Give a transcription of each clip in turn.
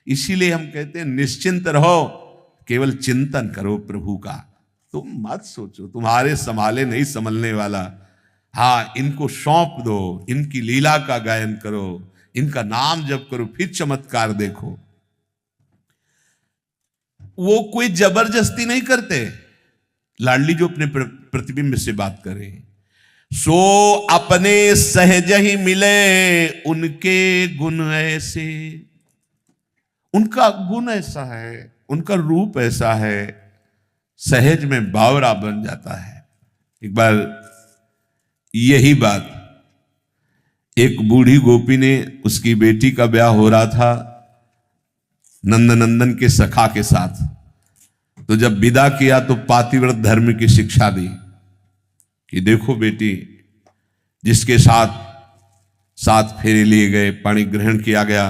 इसीलिए हम कहते हैं निश्चिंत रहो, केवल चिंतन करो प्रभु का। तुम मत सोचो तुम्हारे संभाले नहीं संभलने वाला। हाँ, इनको सौंप दो, इनकी लीला का गायन करो, इनका नाम जप करो, फिर चमत्कार देखो। वो कोई जबरदस्ती नहीं करते। लाडली जो अपने प्रतिबिंब से बात करे, सो अपने सहज ही मिले उनके गुण ऐसे। उनका गुण ऐसा है, उनका रूप ऐसा है, सहज में बावरा बन जाता है। एक बार यही बात एक बूढ़ी गोपी ने, उसकी बेटी का ब्याह हो रहा था नंदनंदन के सखा के साथ, तो जब विदा किया तो पातिव्रत धर्म की शिक्षा दी कि देखो बेटी, जिसके साथ 7 फेरे लिए गए, पाणी ग्रहण किया गया,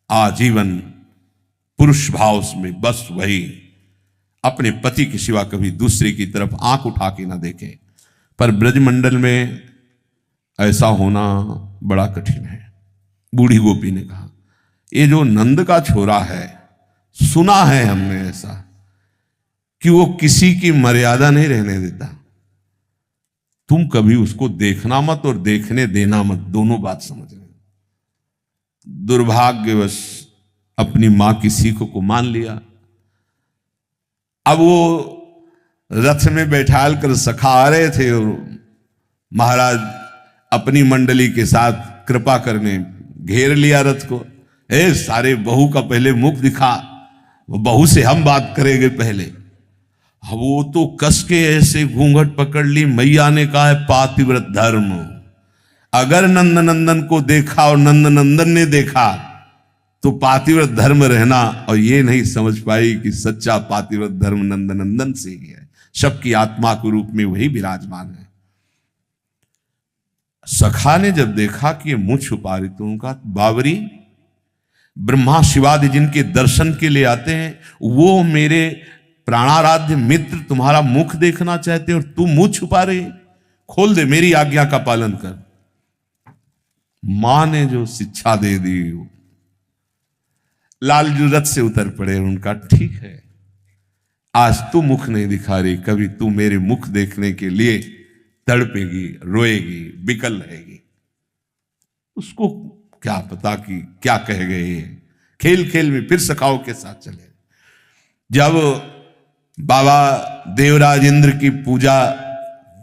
आजीवन पुरुष भाव में बस वही, अपने पति के सिवा कभी दूसरे की तरफ आंख उठा के ना देखे। पर ब्रजमंडल में ऐसा होना बड़ा कठिन है। बूढ़ी गोपी ने कहा, ये जो नंद का छोरा है, सुना है हमने ऐसा कि वो किसी की मर्यादा नहीं रहने देता। तुम कभी उसको देखना मत और देखने देना मत, दोनों बात समझ लेना। दुर्भाग्यवश अपनी मां की सीख को मान लिया। अब वो रथ में बैठाल कर सखा आ रहे थे और महाराज अपनी मंडली के साथ कृपा करने घेर लिया रथ को। सारे बहू का पहले मुख दिखा, बहू से हम बात करेंगे पहले। अब वो तो कस के ऐसे घूंघट पकड़ ली। मैया ने कहा है पातिव्रत धर्म, अगर नंदनंदन को देखा और नंदनंदन ने देखा तो पातिव्रत धर्म रहना, और ये नहीं समझ पाई कि सच्चा पातिव्रत धर्म नंदनंदन से ही है, सबकी आत्मा के रूप में वही विराजमान है। सखा ने जब देखा कि ये मुंह छुपा रही, तो उनका बावरी, ब्रह्मा शिवादि जिनके दर्शन के लिए आते हैं, वो मेरे प्राणाराध्य मित्र तुम्हारा मुख देखना चाहते हैं और तू मुंह छुपा रही, खोल दे, मेरी आज्ञा का पालन कर। मां ने जो शिक्षा दे दी, लालजू रथ से उतर पड़े। उनका ठीक है, आज तू मुख नहीं दिखा रही, कभी तू मेरे मुख देखने के लिए तड़पेगी, रोएगी, बिकल रहेगी। उसको क्या पता कि क्या कह गए। खेल खेल में फिर सखाओं के साथ चले। जब बाबा देवराज इंद्र की पूजा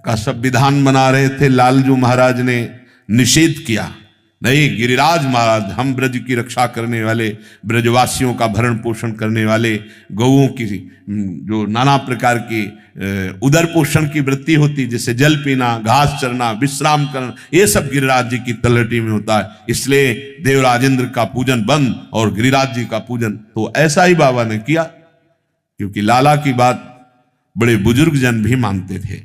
का सब विधान बना रहे थे, लालजू महाराज ने निषेध किया, नहीं गिरिराज महाराज, हम ब्रज की रक्षा करने वाले, ब्रजवासियों का भरण पोषण करने वाले, गौओं की जो नाना प्रकार की उदर पोषण की वृत्ति होती, जैसे जल पीना, घास चरना, विश्राम करना, ये सब गिरिराज जी की तलहटी में होता है। इसलिए देवराज इंद्र का पूजन बंद और गिरिराज जी का पूजन। तो ऐसा ही बाबा ने किया, क्योंकि लाला की बात बड़े बुजुर्ग जन भी मानते थे।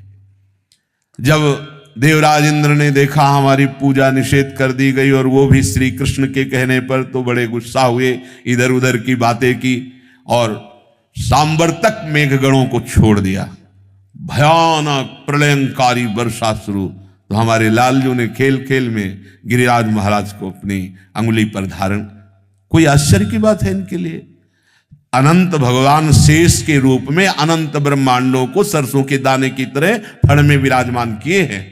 जब देवराज इंद्र ने देखा हमारी पूजा निषेध कर दी गई और वो भी श्री कृष्ण के कहने पर, तो बड़े गुस्सा हुए, इधर उधर की बातें की और सांवर्तक मेघगणों को छोड़ दिया। भयानक प्रलयंकारी वर्षा शुरू। तो हमारे लालजू ने खेल खेल में गिरिराज महाराज को अपनी अंगुली पर धारण। कोई आश्चर्य की बात है इनके लिए। अनंत भगवान शेष के रूप में अनंत ब्रह्मांडों को सरसों के दाने की तरह फण में विराजमान किए हैं।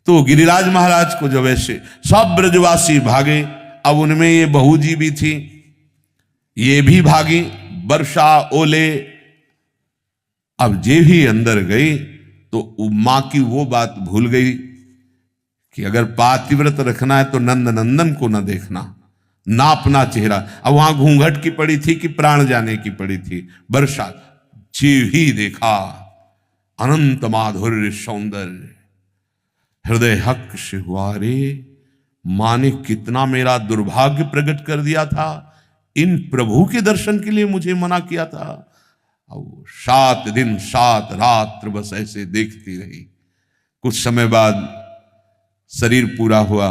तो गिरिराज महाराज को जब ऐसे सब ब्रजवासी भागे, अब उनमें ये बहू जी भी थी, ये भी भागी, वर्षा ओले। अब जे भी अंदर गई तो मां की वो बात भूल गई कि अगर पातिव्रत रखना है तो नंदनंदन को न देखना, ना अपना चेहरा। अब वहां घूंघट की पड़ी थी कि प्राण जाने की पड़ी थी। वर्षा जी ही देखा अनंत माधुर्य सौंदर्य, हृदय हक से हुआ, रे मां ने कितना मेरा दुर्भाग्य प्रकट कर दिया था। इन प्रभु के दर्शन के लिए मुझे मना किया था। अब 7 दिन 7 रात्र बस ऐसे देखती रही। कुछ समय बाद शरीर पूरा हुआ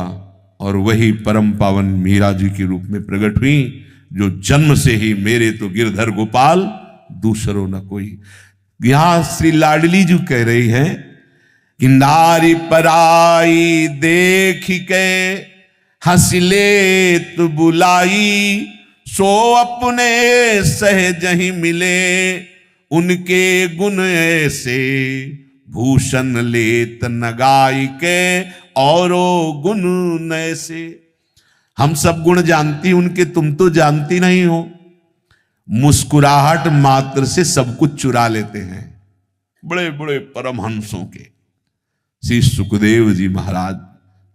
और वही परम पावन मीरा जी के रूप में प्रकट हुई, जो जन्म से ही मेरे तो गिरधर गोपाल दूसरो न कोई। यहां श्री लाडली जी कह रही है कि नारी पराई देख के हंसले तो बुलाई, सो अपने सहज ही मिले उनके गुण ऐसे, भूषण लेत नगाई के औरो गुण नैसे। हम सब गुण जानती उनके, तुम तो जानती नहीं हो। मुस्कुराहट मात्र से सब कुछ चुरा लेते हैं बड़े बड़े परमहंसों के। श्री सुखदेव जी महाराज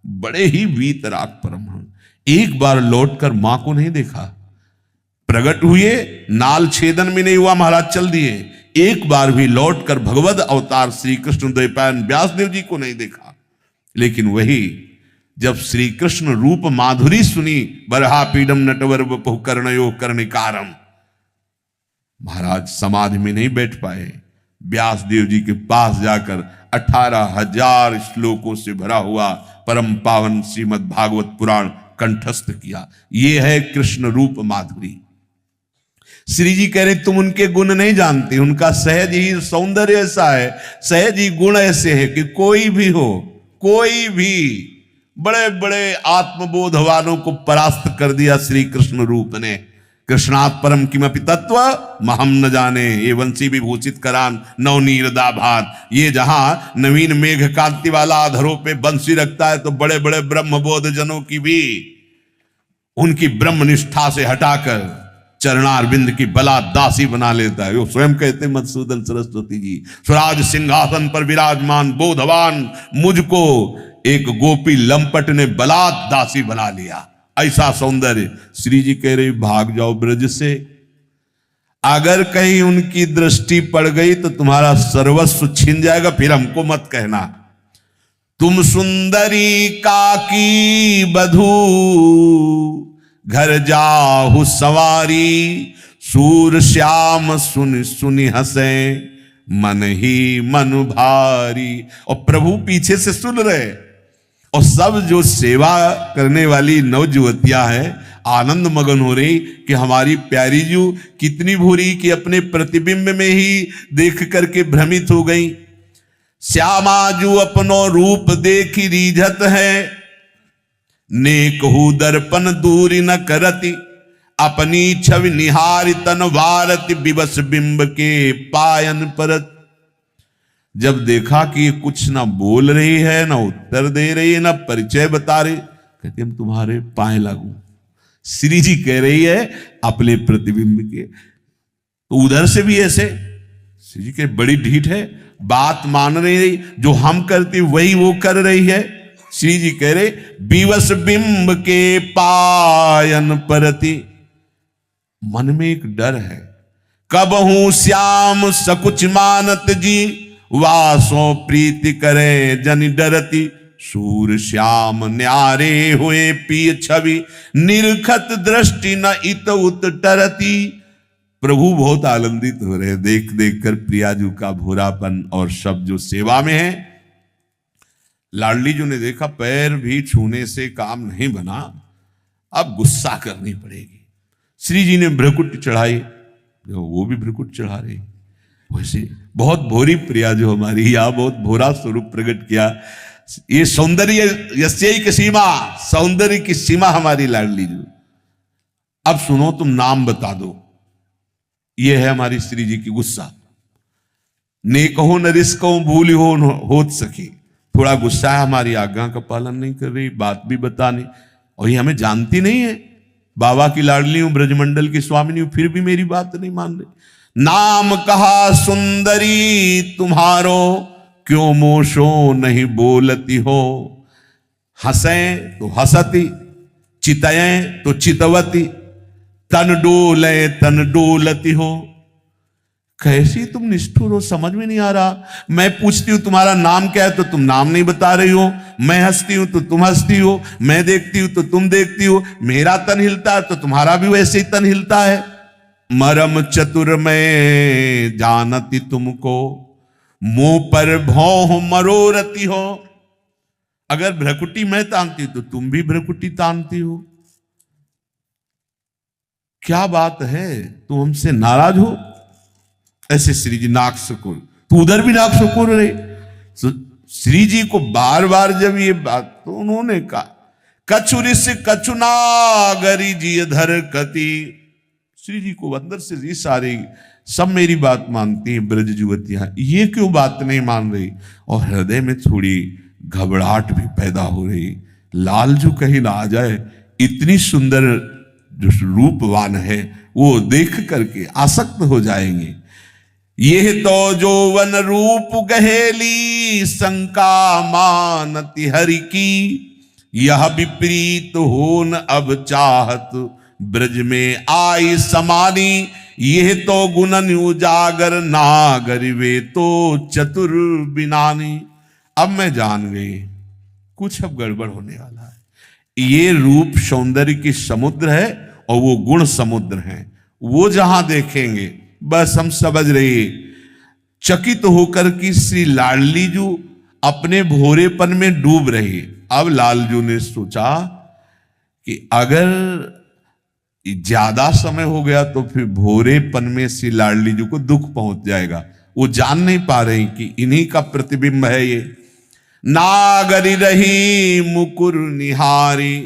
बड़े ही वीतराग परमहंस, एक बार लौटकर मां को नहीं देखा। प्रकट हुए, नाल छेदन में नहीं हुआ, महाराज चल दिए। एक बार भी लौटकर भगवद अवतार श्री कृष्ण द्वैपायन व्यासदेव जी को नहीं देखा। लेकिन वही जब श्री कृष्ण रूप माधुरी सुनी, बरहा पीडम नटवर वपुः कर्णयो कर्णिकारम, महाराज समाधि में नहीं बैठ पाए। व्यासदेव जी के पास जाकर 18,000 श्लोकों से भरा हुआ परम पावन श्रीमद् भागवत पुराण कंठस्थ किया। यह है कृष्ण रूप माधुरी। श्री जी कह रहे तुम उनके गुण नहीं जानते, उनका सहज ही सौंदर्य ऐसा है, सहज ही गुण ऐसे है कि कोई भी हो, कोई भी बड़े बड़े आत्मबोधवानों को परास्त कर दिया श्री कृष्ण रूप ने। कृष्णात् परम किमपि तत्व महम न जाने, ये वंशी विभूषित करान नवनीरदा भान। ये जहां नवीन मेघ कांति वाला आधरों पे बंसी रखता है, तो बड़े बड़े ब्रह्मबोध जनों की भी उनकी ब्रह्मनिष्ठा से हटाकर चरणारविंद की बला दासी बना लेता है। वो स्वयं कहते मधुसूदन सरस्वती जी, स्वराज सिंहासन पर विराजमान बोधवान मुझको एक गोपी लंपट ने बलात् दासी बना लिया, ऐसा सौंदर्य। श्री जी कह रही भाग जाओ ब्रज से, अगर कहीं उनकी दृष्टि पड़ गई तो तुम्हारा सर्वस्व छिन जाएगा, फिर हमको मत कहना। तुम सुंदरी काकी बधू घर जाहु सवारी, सूर श्याम सुन सुनि हंसे मन ही मन भारी। और प्रभु पीछे से सुन रहे, और सब जो सेवा करने वाली नवजुवतियां हैं आनंद मगन हो रही कि हमारी प्यारी जू कितनी भूरी कि अपने प्रतिबिंब में ही देख करके भ्रमित हो गई। श्यामा जू अपनो रूप देखी रीझत है, नेकहु दर्पण दूरी न करती, अपनी छवि निहारी तन वारति, विवश बिंब के पायन परत। जब देखा कि ये कुछ ना बोल रही है, ना उत्तर दे रही है, ना परिचय बता रही, कहती हम तुम्हारे पाए लागू। श्री जी कह रही है अपने प्रतिबिंब के। तो उधर से भी ऐसे श्री जी के बड़ी ढीठ है, बात मान रही, जो हम करते वही वो कर रही है। श्री जी कह रहे विवश बिंब के पायन परति, मन में एक डर है, कबहू श्याम सकुच मानत जी, वासो प्रीति करे जन डरती, सूर श्याम न्यारे हुए पिय छवि, निरखत दृष्टि न इत उत टरती। प्रभु बहुत आनंदित हो रहे देख देख कर प्रियाजू का भूरापन और सब जो सेवा में है। लाडली जी ने देखा पैर भी छूने से काम नहीं बना, अब गुस्सा करनी पड़ेगी। श्री जी ने भ्रकुट चढ़ाई, वो भी भ्रकुट चढ़ा रही। वैसे बहुत भोरी प्रिया जो हमारी, या बहुत भोरा स्वरूप प्रकट किया। ये सौंदर्य यस्यई की सीमा, सौंदर्य की सीमा हमारी लाडली जो। अब सुनो, तुम नाम बता दो। ये है हमारी श्री जी की गुस्सा। नेकहो न रिस्को भूल हो सके, थोड़ा गुस्सा है, हमारी आज्ञा का पालन नहीं कर रही, बात भी बताने, और ये हमें जानती नहीं है। बाबा की लाडली हूं, ब्रजमंडल की स्वामिनी हूं, फिर भी मेरी बात नहीं मान रही। नाम कहा सुंदरी तुम्हारो, क्यों मोशो नहीं बोलती हो, हंसे तो हंसती, चितये तो चितवती, तन डोले तन डोलती हो। कैसी तुम निष्ठुर हो, समझ में नहीं आ रहा। मैं पूछती हूं तुम्हारा नाम क्या है तो तुम नाम नहीं बता रही हो, मैं हंसती हूं तो तुम हंसती हो, मैं देखती हूं तो तुम देखती हो, मेरा तन हिलता है तो तुम्हारा भी वैसे ही तन हिलता है। मरम चतुर में जानती तुमको, मुंह पर भौं मरोरती हो। अगर भ्रकुटी मैं तानती हूं तो तुम भी भ्रकुटी तानती हो। क्या बात है, तुम हमसे नाराज हो? ऐसे श्री जी नाक सकोर, तू उधर भी नाक सकोर रहे। श्री जी को बार बार जब ये बात, तो उन्होंने कहा कछु ऋषि कछु नागरी जी धर कति, श्री जी को अंदर से ये सारे सब मेरी बात मानती हैं, ब्रज युवतियां ये क्यों बात नहीं मान रही, और हृदय में थोड़ी घबराहट भी पैदा हो रही। लालजू कहीं ना आ जाए, इतनी सुंदर जो रूपवान है वो देख करके आसक्त हो जाएंगे। ये तो जो वन रूप गहेली, शंका मानति हरि की, यह विपरीत होन अब चाहत, ब्रज में आई समानी, यह तो गुणन उजागर नागर, वे तो चतुर बिनानी। अब मैं जान गई कुछ अब गड़बड़ होने वाला है। ये रूप सौंदर्य की समुद्र है और वो गुण समुद्र है। वो जहां देखेंगे बस हम समझ रहे, चकित होकर कि श्री लाडलीजू अपने भोरेपन में डूब रही। अब लालजू ने सोचा कि अगर ज्यादा समय हो गया तो फिर भोरेपन में श्री लाडलीजू को दुख पहुंच जाएगा। वो जान नहीं पा रही कि इन्हीं का प्रतिबिंब है ये। नागरी रही मुकुर निहारी,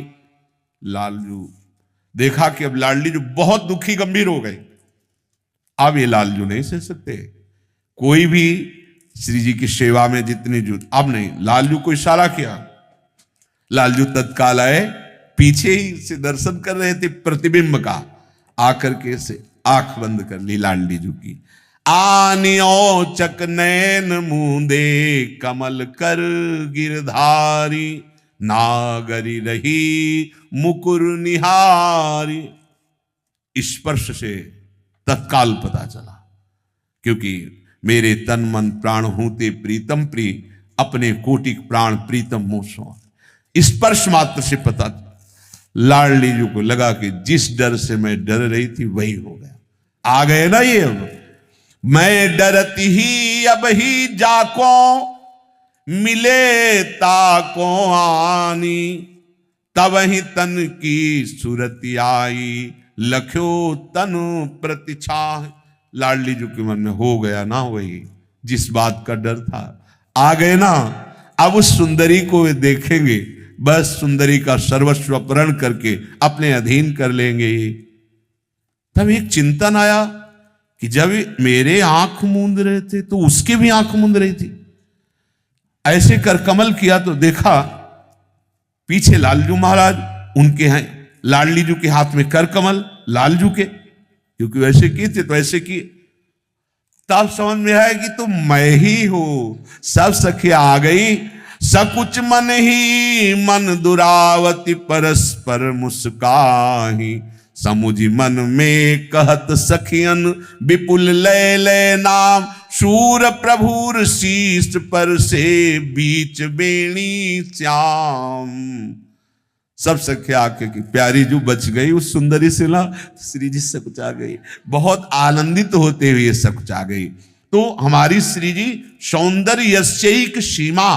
लालजू देखा कि अब लाडलीजू बहुत दुखी गंभीर हो गए। अब ये लालजू नहीं सह सकते, कोई भी श्री जी की सेवा में जितनी जुट, अब नहीं। लालजू को इशारा किया, लालजू तत्काल आए, पीछे ही से दर्शन कर रहे थे प्रतिबिंब का, आकर के से आंख बंद कर ली लाडलीजू की। आनियो चक नैन मूंदे, कमल कर गिरधारी, नागरी रही मुकुर निहारी। स्पर्श से तत्काल पता चला, क्योंकि मेरे तन मन प्राण हूते प्रीतम प्रिय, अपने कोटिक प्राण प्रीतम मोसो। स्पर्श मात्र से पता, लाडलीजू को लगा कि जिस डर से मैं डर रही थी वही हो गया। आ गए ना ये, अब मैं डरती ही अब ही जाको, मिले ताको आनी, तब ही तन की सूरत आई, लख्यो तन प्रतिछा। लाडलीजू के मन में हो गया ना वही जिस बात का डर था, आ गए ना। अब उस सुंदरी को वे देखेंगे, बस सुंदरी का सर्वस्व अपहरण करके अपने अधीन कर लेंगे। तब एक चिंतन आया कि जब मेरे आंख मूंद रहे थे तो उसके भी आंख मूंद रही थी। ऐसे कर कमल किया तो देखा पीछे लालजू महाराज, उनके हैं लाडलीजू के हाथ में कर कमल, लालजू के, क्योंकि वैसे किए थे तो ऐसे किए। तब समझ में आया कि तुम मैं ही हो। सब सखिया आ गई, सकुच मन ही मन दुरावती, परस्पर मुस्काही, समुझ मन में कहत सखियन, विपुल लय लय नाम, शूर प्रभुर शीश पर से बीच बेणी श्याम। सब सखिया आके की प्यारी जो बच गई उस सुंदरी से ना, श्री जी सकुचा गई, बहुत आनंदित होते हुए सकुचा गई। तो हमारी श्री जी सौंदर्य यस्यैक सीमा,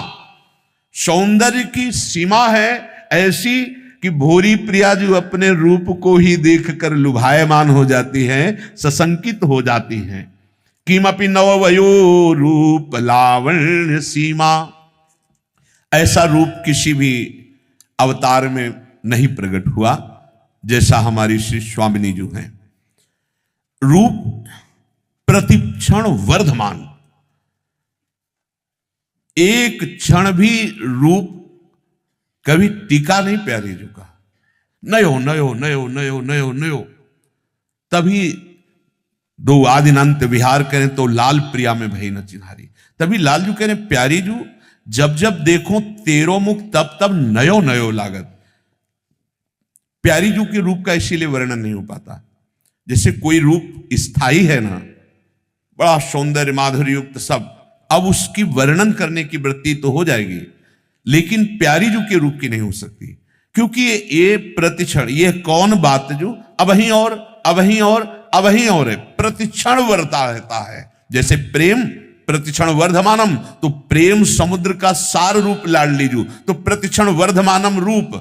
सौंदर्य की सीमा है ऐसी कि भोरी प्रिया जो अपने रूप को ही देखकर लुभायमान हो जाती हैं, सशंकित हो जाती हैं। किमपि नववयो रूप लावण्य सीमा, ऐसा रूप किसी भी अवतार में नहीं प्रकट हुआ जैसा हमारी श्री स्वामिनी जो हैं। रूप प्रतिक्षण वर्धमान, एक क्षण भी रूप कभी टीका नहीं प्यारी जी का, नयो नयो नयो नयो नयो नयो। तभी दो आदिनांत विहार करें तो लाल प्रिया में भई न चिन्हारी। तभी लालजू कह रहे प्यारी जू जब जब देखो तेरो मुख तब तब नयो नयो लागत। प्यारी जू के रूप का इसीलिए वर्णन नहीं हो पाता। जैसे कोई रूप स्थायी है ना, बड़ा सौंदर्य माधुर्य युक्त सब, अब उसकी वर्णन करने की वृत्ति तो हो जाएगी, लेकिन प्यारी जू के रूप की नहीं हो सकती, क्योंकि ये प्रतिक्षण, ये कौन बात जो अबहीं और अबहीं और अबहीं और है, प्रतिक्षण वर्ता रहता है। जैसे प्रेम प्रतिक्षण वर्धमानम, तो प्रेम समुद्र का सार रूप लाडलीजू, तो प्रतिक्षण वर्धमानम रूप।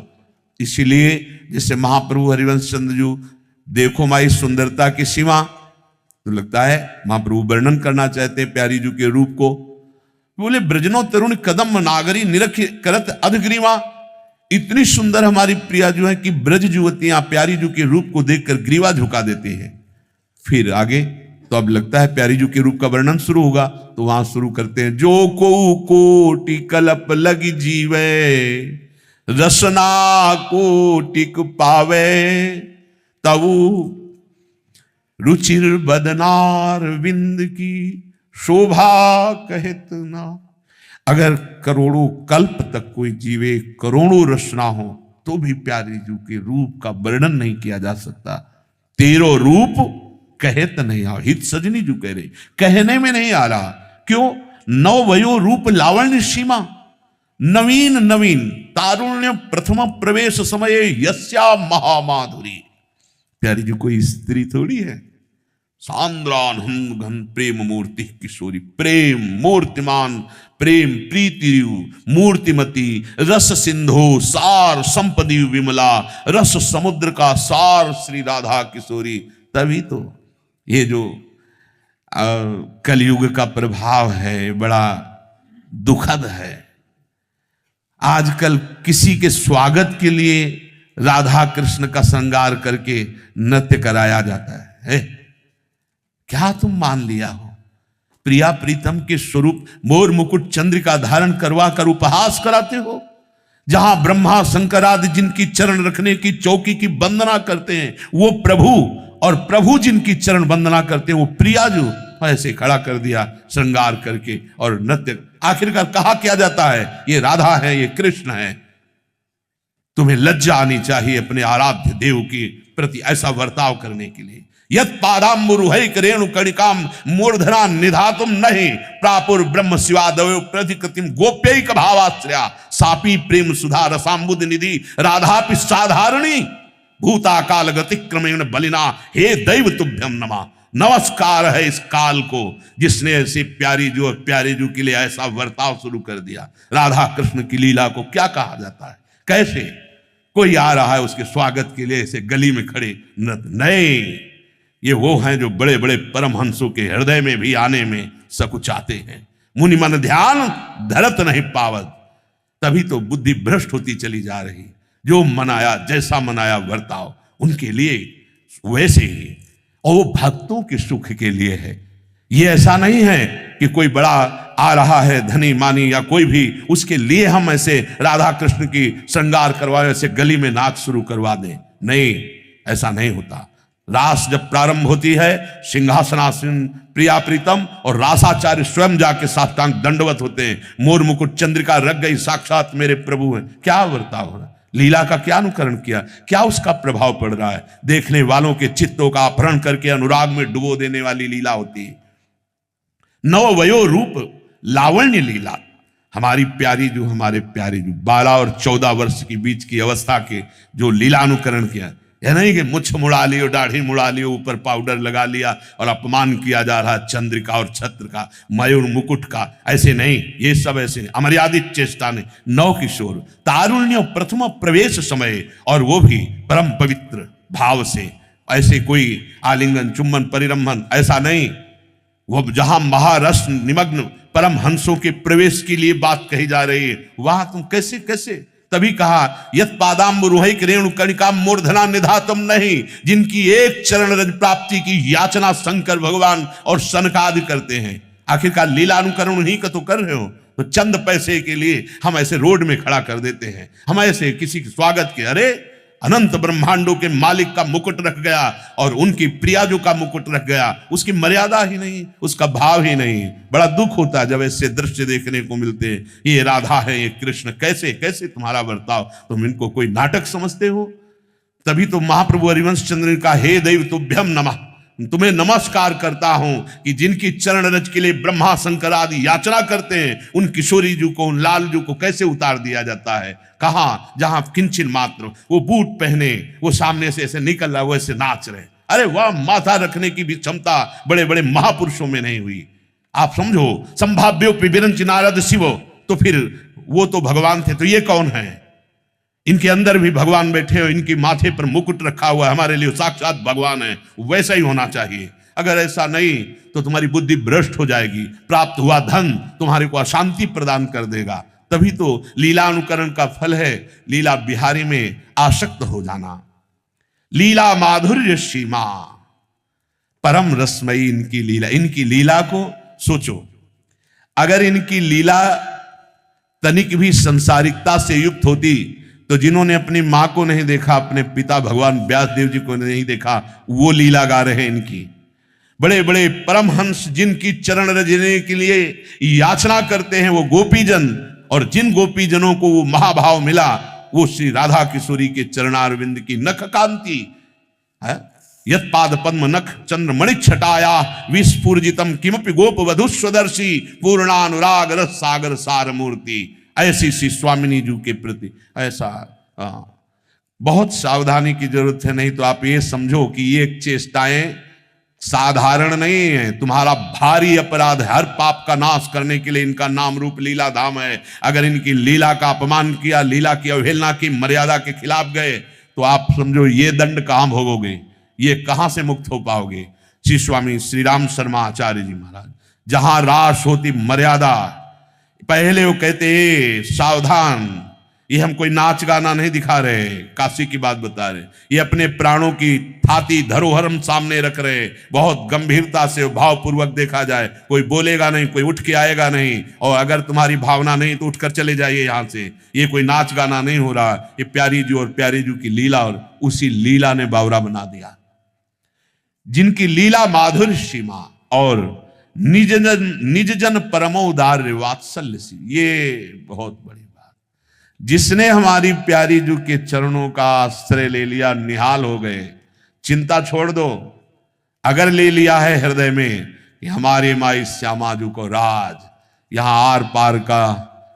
इसीलिए जैसे महाप्रभु हरिवंश चंद्र जू देखो माई सुंदरता की सीमा, तो लगता है महाप्रभु वर्णन करना चाहते हैं प्यारी जू के रूप को। बोले ब्रजनो तरुण कदम नागरी निरख करत अधग्रीवा। इतनी सुंदर हमारी प्रिया जो है कि ब्रज युवतियां प्यारी जू के रूप को देखकर ग्रीवा झुका देती हैं। फिर आगे तो अब लगता है प्यारी जी के रूप का वर्णन शुरू होगा, तो वहां शुरू करते हैं, जो को कोटि कल्प लग जीवे रसना कोटिक पावे तबु रुचिर बदनार विंद की शोभा कहत ना। अगर करोड़ों कल्प तक कोई जीवे, करोड़ों रचना हो, तो भी प्यारी जी के रूप का वर्णन नहीं किया जा सकता। तेरो रूप कहत नहीं आ, हित सजनी जो कह रहे, कहने में नहीं आ रहा। क्यों? नव वयो रूप लावण्य सीमा, नवीन नवीन तारुण्य प्रथम प्रवेश समय यस्या महामाधुरी। प्यारी जी कोई स्त्री थोड़ी है, सांद्रानंद घन प्रेम मूर्ति किशोरी, प्रेम मूर्तिमान, प्रेम प्रीति मूर्तिमती, रस सिंधु सार संपदी विमला, रस समुद्र का सार श्री राधा किशोरी। तभी तो ये जो कलयुग का प्रभाव है बड़ा दुखद है। आजकल किसी के स्वागत के लिए राधा कृष्ण का श्रृंगार करके नृत्य कराया जाता है। क्या तुम मान लिया हो? प्रिया प्रीतम के स्वरूप मोर मुकुट चंद्रिका धारण करवा कर उपहास कराते हो। जहां ब्रह्मा शंकर आदि जिनकी चरण रखने की चौकी की वंदना करते हैं वो प्रभु, और प्रभु जिनकी चरण वंदना करते हैं वो प्रिया जो ऐसे खड़ा कर दिया श्रृंगार करके और नृत्य। आखिरकार कहा क्या जाता है, ये राधा है, ये कृष्ण है। तुम्हें लज्जा आनी चाहिए अपने आराध्य देव के प्रति ऐसा वर्ताव करने के लिए। यत पादाम्बुरुहैक रेणु कणिकाम मूर्धना निधातुम नहीं प्रापुर ब्रह्म शिवादयो प्रतिकृतिम गोप्यैक भावाश्रया सापी प्रेम सुधा रसाम्बुद निधि राधापि साधारणी भूता काल गतिक्रमेण बलिना हे दैव तुभ्यम नमा। नमस्कार है इस काल को जिसने ऐसे प्यारी जो के लिए ऐसा वर्ताव शुरू कर दिया। राधा कृष्ण की लीला को क्या कहा जाता है? कैसे कोई आ रहा है उसके स्वागत के लिए ऐसे गली में खड़े नहीं, ये वो हैं जो बड़े बड़े परमहंसों के हृदय में भी आने में सकुचाते हैं। मुनि मन ध्यान धरत नहीं पावत, तभी तो बुद्धि भ्रष्ट होती चली जा रही। जो मनाया, जैसा मनाया वर्ताव उनके लिए वैसे ही, और वो भक्तों के सुख के लिए है। ये ऐसा नहीं है कि कोई बड़ा आ रहा है धनी मानी या कोई भी, उसके लिए हम ऐसे राधा कृष्ण की श्रृंगार करवाए, ऐसे गली में नाच शुरू करवा दें। नहीं, ऐसा नहीं होता। रास जब प्रारंभ होती है, सिंहासनासीन प्रिया प्रीतम और रासाचार्य स्वयं जाके साष्टांग दंडवत होते हैं। मोर मुकुट चंद्रिका रख गई, साक्षात मेरे प्रभु हैं। क्या वर्ताव हो रहा, लीला का क्या अनुकरण किया, क्या उसका प्रभाव पड़ रहा है? देखने वालों के चित्तों का अपहरण करके अनुराग में डुबो देने वाली लीला होती है। नव वयो रूप लावण्य लीला। हमारी प्यारी जो, हमारे प्यारे जो 12 और 14 वर्ष के बीच की अवस्था के जो लीला अनुकरण किया, यह नहीं कि मुछ मुड़ा लियो, दाढ़ी मुड़ा लियो, ऊपर पाउडर लगा लिया और अपमान किया जा रहा चंद्रिका और छत्र का, मयूर मुकुट का। ऐसे नहीं, ये सब ऐसे नहीं। अमर्यादित चेष्टा ने नव किशोर तारुण्य प्रथम प्रवेश समय, और वो भी परम पवित्र भाव से। ऐसे कोई आलिंगन चुम्बन परिरंभन ऐसा नहीं। वो जहां महारस निमग्न परम हंसों के प्रवेश के लिए बात कही जा रही है, वहां तुम कैसे कैसे? तभी कहा यत पादाम्बुरुहैक रेणु कणिका मूर्धना निधातम नहीं, जिनकी एक चरण रज प्राप्ति की याचना शंकर भगवान और सनकादि करते हैं। आखिरकार लीला अनुकरण उन्हीं का तो कर रहे हो। तो चंद पैसे के लिए हम ऐसे रोड में खड़ा कर देते हैं, हम ऐसे किसी के स्वागत के। अरे अनंत ब्रह्मांडों के मालिक का मुकुट रख गया और उनकी प्रियाजों का मुकुट रख गया, उसकी मर्यादा ही नहीं, उसका भाव ही नहीं। बड़ा दुख होता है जब ऐसे दृश्य देखने को मिलते हैं। ये राधा है, ये कृष्ण, कैसे कैसे तुम्हारा बर्ताव, तुम इनको कोई नाटक समझते हो? तभी तो महाप्रभु हरिवंश चंद्र का हे दैव तुभ्यम नमः, तुम्हें नमस्कार करता हूं कि जिनकी चरण रज के लिए ब्रह्मा शंकर आदि याचना करते हैं, उन किशोरी जी को, उन लाल जी को कैसे उतार दिया जाता है। कहां? जहां किंचन मात्र वो बूट पहने, वो सामने से ऐसे निकल रहा, वो ऐसे नाच रहे। अरे वाह, माथा रखने की भी क्षमता बड़े बड़े महापुरुषों में नहीं हुई। आप समझो, संभाव्यो विरंच नारद शिव, तो फिर वो तो भगवान थे, तो ये कौन है? इनके अंदर भी भगवान बैठे हो, इनके माथे पर मुकुट रखा हुआ है, हमारे लिए साक्षात भगवान है। वैसा ही होना चाहिए। अगर ऐसा नहीं तो तुम्हारी बुद्धि भ्रष्ट हो जाएगी, प्राप्त हुआ धन तुम्हारे को अशांति प्रदान कर देगा। तभी तो लीला अनुकरण का फल है लीला बिहारी में आसक्त हो जाना। लीला माधुर्य सीमा, परम रसमयी इनकी लीला। इनकी लीला को सोचो, अगर इनकी लीला तनिक भी संसारिकता से युक्त होती तो जिन्होंने अपनी मां को नहीं देखा, अपने पिता भगवान व्यासदेव जी को नहीं देखा, वो लीला गा रहे हैं इनकी। बड़े बड़े परमहंस जिनकी चरण रजने के लिए याचना करते हैं वो गोपीजन, और जिन गोपीजनों को वो महाभाव मिला वो श्री राधा किशोरी के चरणारविंद की नख कांति है। यत पाद पद्म नख चंद्रमणि छटाया विस्फुर्जितम किमपि गोप वधु स्वदर्शी पूर्णानुराग रस सागर सार मूर्ति। ऐसी सी स्वामिनी जी के प्रति ऐसा बहुत सावधानी की जरूरत है, नहीं तो आप ये समझो कि ये चेष्टाएं साधारण नहीं है। तुम्हारा भारी अपराध है, हर पाप का नाश करने के लिए इनका नाम रूप लीला धाम है। अगर इनकी लीला का अपमान किया, लीला की अवहेलना की, मर्यादा के खिलाफ गए तो आप समझो ये दंड कहां भोगोगे, ये कहां से मुक्त हो पाओगे। श्री स्वामी श्री राम शर्मा आचार्य जी महाराज, जहां रास होती मर्यादा, पहले वो कहते सावधान, ये हम कोई नाच गाना नहीं दिखा रहे, काशी की बात बता रहे, ये अपने प्राणों की थाती धरोहर हम सामने रख रहे, बहुत गंभीरता से भावपूर्वक देखा जाए। कोई बोलेगा नहीं, कोई उठ के आएगा नहीं, और अगर तुम्हारी भावना नहीं तो उठकर चले जाइए यहां से। ये कोई नाच गाना नहीं हो रहा, ये प्यारी जी और प्यारी जी की लीला, और उसी लीला ने बावरा बना दिया। जिनकी लीला माधुर्य सीमा और निज जन परमो उदार वात्सल्य सी, ये बहुत बड़ी बात। जिसने हमारी प्यारी जू के चरणों का आश्रय ले लिया, निहाल हो गए। चिंता छोड़ दो, अगर ले लिया है हृदय में कि हमारे माई श्यामा जू को राज, यहां आर पार का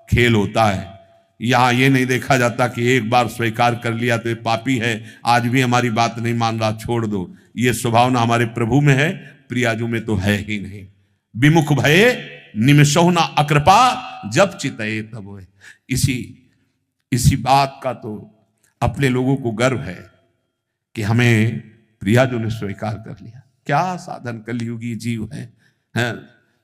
खेल होता है। यहां ये नहीं देखा जाता कि एक बार स्वीकार कर लिया तो ये पापी है, आज भी हमारी बात नहीं मान रहा, छोड़ दो। ये स्वभाव ना हमारे प्रभु में है, प्रियाजू में तो है ही नहीं। विमुख भये निमिषो न अकृपा, जब चितये तब होए। इसी बात का तो अपने लोगों को गर्व है कि हमें प्रियाजू ने स्वीकार कर लिया। क्या साधन कलयुगी जीव है?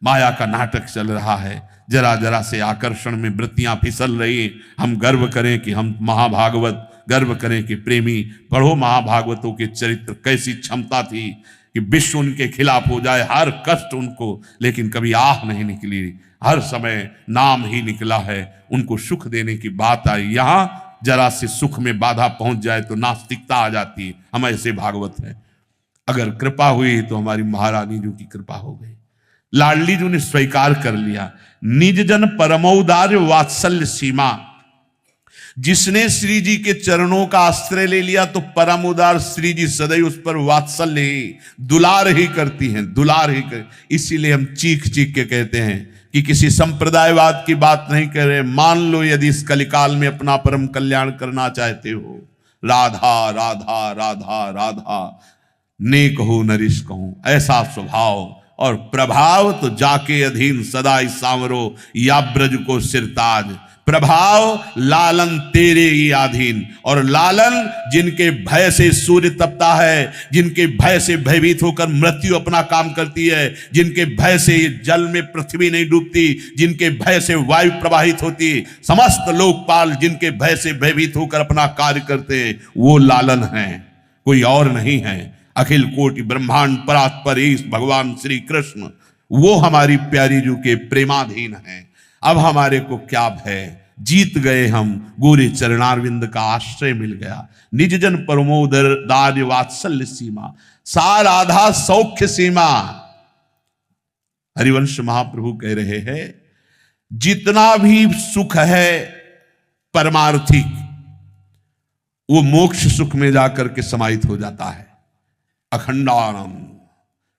माया का नाटक चल रहा है, जरा जरा से आकर्षण में वृत्तियां फिसल रही। हम गर्व करें कि हम महाभागवत, गर्व करें कि प्रेमी। पढ़ो महाभागवतों के चरित्र, कैसी क्षमता थी कि विश्व उनके खिलाफ हो जाए, हर कष्ट उनको, लेकिन कभी आह नहीं निकली, हर समय नाम ही निकला है। उनको सुख देने की बात आई, यहां जरा से सुख में बाधा पहुंच जाए तो नास्तिकता आ जाती है। हम ऐसे भागवत हैं। अगर कृपा हुई तो हमारी महारानी जी की कृपा हो गई, लाडली जी ने स्वीकार कर लिया। निज जन परमोदार्य वात्सल्य सीमा, जिसने श्री जी के चरणों का आश्रय ले लिया तो परम उदार श्री जी सदैव उस पर वात्सल्य ही, दुलार ही करती हैं, दुलार ही कर। इसीलिए हम चीख चीख के कहते हैं कि किसी संप्रदायवाद की बात नहीं कर रहे। मान लो यदि इस कलिकाल में अपना परम कल्याण करना चाहते हो, राधा राधा राधा राधा, नेक हो नरिश कहूं, ऐसा स्वभाव और प्रभाव तो जाके अधीन सदा ही सांवरो, या ब्रज को सिरताज। प्रभाव लालन तेरे ही अधीन, और लालन जिनके भय से सूर्य तपता है, जिनके भय से भयभीत होकर मृत्यु अपना काम करती है, जिनके भय से जल में पृथ्वी नहीं डूबती, जिनके भय से वायु प्रवाहित होती, समस्त लोकपाल जिनके भय से भयभीत होकर अपना कार्य करते, वो लालन हैं, कोई और नहीं है। अखिल कोटि ब्रह्मांड परात्पर ईश भगवान श्री कृष्ण, वो हमारी प्यारी जू के प्रेमाधीन हैं। अब हमारे को क्या भय, जीत गए हम, गोरे चरणारविंद का आश्रय मिल गया। निज जन परमोदर दार्य वात्सल्य सीमा, सा राधा सौख्य सीमा। हरिवंश महाप्रभु कह रहे हैं, जितना भी सुख है परमार्थिक, वो मोक्ष सुख में जाकर के समाहित हो जाता है। अखंडानंद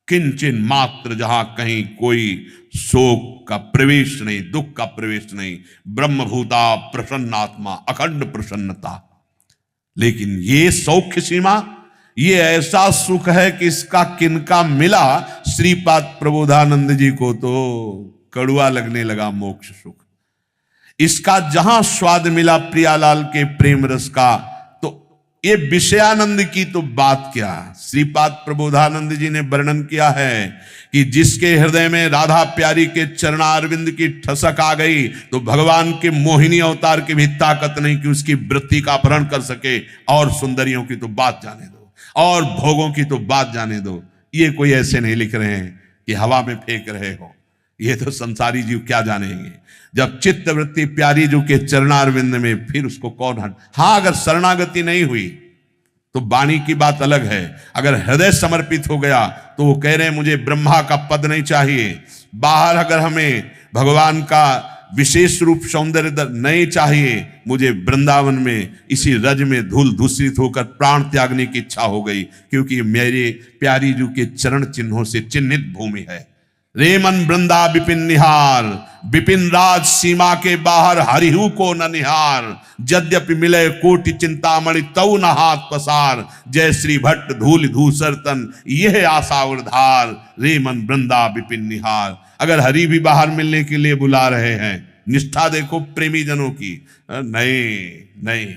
किंचन मात्र, जहां कहीं कोई शोक का प्रवेश नहीं, दुख का प्रवेश नहीं, ब्रह्मभूता प्रसन्नात्मा, अखंड प्रसन्नता। लेकिन ये सौख्य सीमा, ये ऐसा सुख है कि इसका किनका मिला, श्रीपाद प्रबोधानंद जी को तो कड़वा लगने लगा मोक्ष सुख। इसका जहां स्वाद मिला प्रियालाल के प्रेम रस का, ये विषयानंद की तो बात क्या। श्रीपाद प्रबोधानंद जी ने वर्णन किया है कि जिसके हृदय में राधा प्यारी के चरणारविंद की ठसक आ गई तो भगवान के मोहिनी अवतार की भी ताकत नहीं कि उसकी वृत्ति का अपहरण कर सके। और सुंदरियों की तो बात जाने दो, और भोगों की तो बात जाने दो। ये कोई ऐसे नहीं लिख रहे हैं कि हवा में फेंक रहे हो, ये तो संसारी जीव क्या जानेंगे। जब चित्त वृत्ति प्यारी जो के चरणारविंद में, फिर उसको कौन हट। हाँ, अगर शरणागति नहीं हुई तो वाणी की बात अलग है। अगर हृदय समर्पित हो गया तो वो कह रहे हैं मुझे ब्रह्मा का पद नहीं चाहिए, बाहर अगर हमें भगवान का विशेष रूप सौंदर्य नहीं चाहिए, मुझे वृंदावन में इसी रज में धूल दूषित होकर प्राण त्यागने की इच्छा हो गई, क्योंकि मेरे प्यारी जू के चरण चिन्हों से चिन्हित भूमि है। रे मन वृंदा विपिन निहार, विपिन राज सीमा के बाहर हरिहु को न निहार। यद्यपि मिले कोटि चिंतामणि तऊ न हाथ पसार, जय श्री भट्ट धूल धूसर तन यह आशा उधार। रे मन वृंदा विपिन निहार। अगर हरि भी बाहर मिलने के लिए बुला रहे हैं, निष्ठा देखो प्रेमी जनों की, नहीं,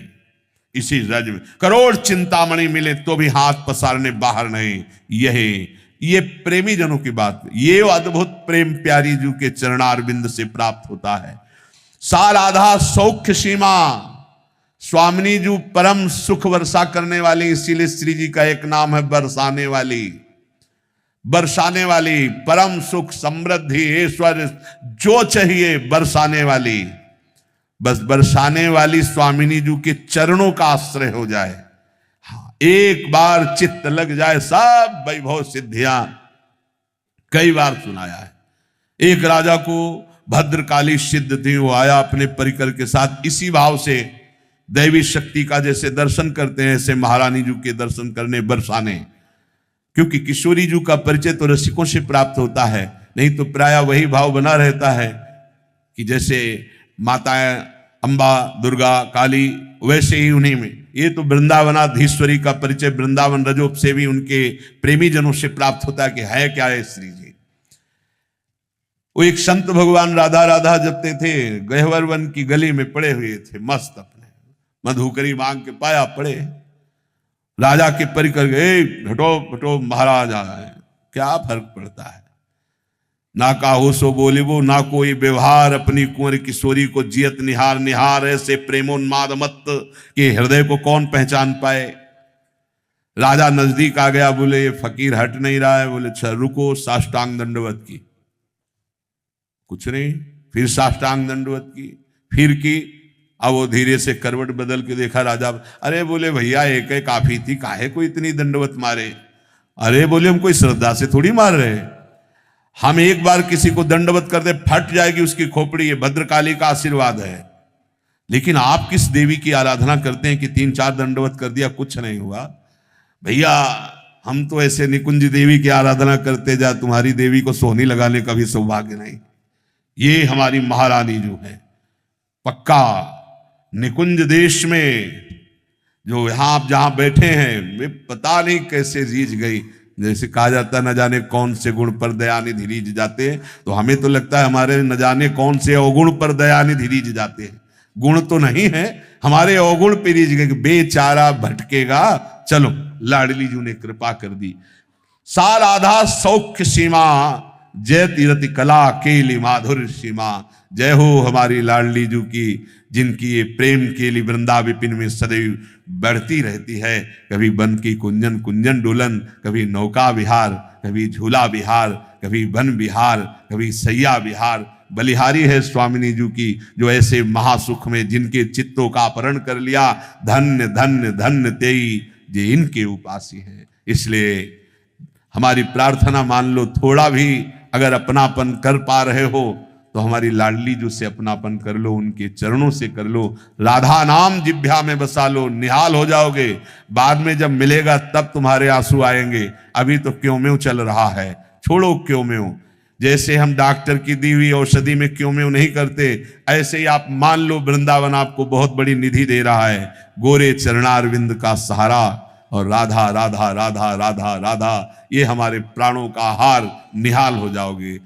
इसी रज में करोड़ चिंतामणि मिले तो भी हाथ पसारने बाहर नहीं। ये प्रेमी जनों की बात, ये अद्भुत प्रेम प्यारी जू के चरणारविंद से प्राप्त होता है। साल आधा सौख्य सीमा, स्वामिनी जू परम सुख वर्षा करने वाली, इसीलिए श्री जी का एक नाम है बरसाने वाली। बरसाने वाली, परम सुख समृद्धि ऐश्वर्य जो चाहिए बरसाने वाली, बस बरसाने वाली स्वामिनी जू के चरणों का आश्रय हो जाए। एक बार चित्त लग जाए, सब वैभव सिद्धियां कई बार सुनाया है। एक राजा को भद्रकाली सिद्ध थी, वो आया अपने परिकर के साथ, इसी भाव से दैवी शक्ति का जैसे दर्शन करते हैं ऐसे महारानी जू के दर्शन करने बरसाने। क्योंकि किशोरी जू का परिचय तो रसिकों से प्राप्त होता है, नहीं तो प्राय वही भाव बना रहता है कि जैसे माताएं अंबा दुर्गा काली, वैसे ही उन्हीं में ये तो वृंदावनाधीश्वरी का परिचय वृंदावन रजोप से भी उनके प्रेमी जनों से प्राप्त होता है कि है क्या है श्री जी। वो एक संत भगवान राधा राधा जपते थे, गहवर वन की गली में पड़े हुए थे मस्त, अपने मधुकरी मांग के पाया पड़े। राजा के परिकर गए, हटो हटो महाराज आए, क्या फर्क पड़ता है। ना काहो सो बोले वो, ना कोई व्यवहार, अपनी कुंवर किशोरी को जियत निहार निहार। ऐसे प्रेमोन्माद मत के हृदय को कौन पहचान पाए। राजा नजदीक आ गया, बोले ये फकीर हट नहीं रहा है। बोले अच्छा रुको, साष्टांग दंडवत की। कुछ नहीं, फिर साष्टांग दंडवत की, फिर की। अब वो धीरे से करवट बदल के देखा राजा, अरे बोले भैया एक ही काफी थी, काहे को इतनी दंडवत मारे। अरे बोले हम कोई श्रद्धा से थोड़ी मार रहे, हम एक बार किसी को दंडवत कर दे फट जाएगी उसकी खोपड़ी, ये भद्रकाली का आशीर्वाद है। लेकिन आप किस देवी की आराधना करते हैं कि 3-4 दंडवत कर दिया कुछ नहीं हुआ। भैया हम तो ऐसे निकुंज देवी की आराधना करते जा, तुम्हारी देवी को सोहनी लगाने का भी सौभाग्य नहीं। ये हमारी महारानी जो है पक्का निकुंज देश में, जो यहाँ आप जहां बैठे हैं, वे पता नहीं कैसे रीझ गई। जैसे कहा जाता है न जाने कौन से गुण पर दयानिधि रीझ जाते हैं, तो हमें तो लगता है हमारे न जाने कौन से अवगुण पर दयानिधि रीझ जाते हैं। गुण तो नहीं है, हमारे अवगुण पे रीझ गए, बेचारा भटकेगा। चलो लाडली जी ने कृपा कर दी। साल आधा सौख्य सीमा, जय तीरथ कला केली माधुर्य सीमा। जय हो हमारी लाडली जू की, जिनकी ये प्रेम केली वृंदा विपिन में सदैव बढ़ती रहती है। कभी वन की कुंजन कुंजन डोलन, कभी नौका विहार, कभी झूला विहार, कभी वन विहार, कभी सैया विहार। बलिहारी है स्वामिनी जू की, जो ऐसे महासुख में जिनके चित्तों का अपहरण कर लिया। धन्य धन्य धन्य तेई जे इनके उपासी है। इसलिए हमारी प्रार्थना मान लो, थोड़ा भी अगर अपनापन कर पा रहे हो तो हमारी लाडली जो से अपनापन कर लो, उनके चरणों से कर लो। राधा नाम जिह्वा में बसा लो, निहाल हो जाओगे। बाद में जब मिलेगा तब तुम्हारे आंसू आएंगे। अभी तो क्यों में चल रहा है, छोड़ो क्यों में। जैसे हम डॉक्टर की दी हुई औषधि में क्यों में नहीं करते, ऐसे ही आप मान लो वृंदावन आपको बहुत बड़ी निधि दे रहा है। गोरे चरणारविंद का सहारा और राधा राधा राधा राधा राधा, ये हमारे प्राणों का आहार। निहाल हो जाओगे।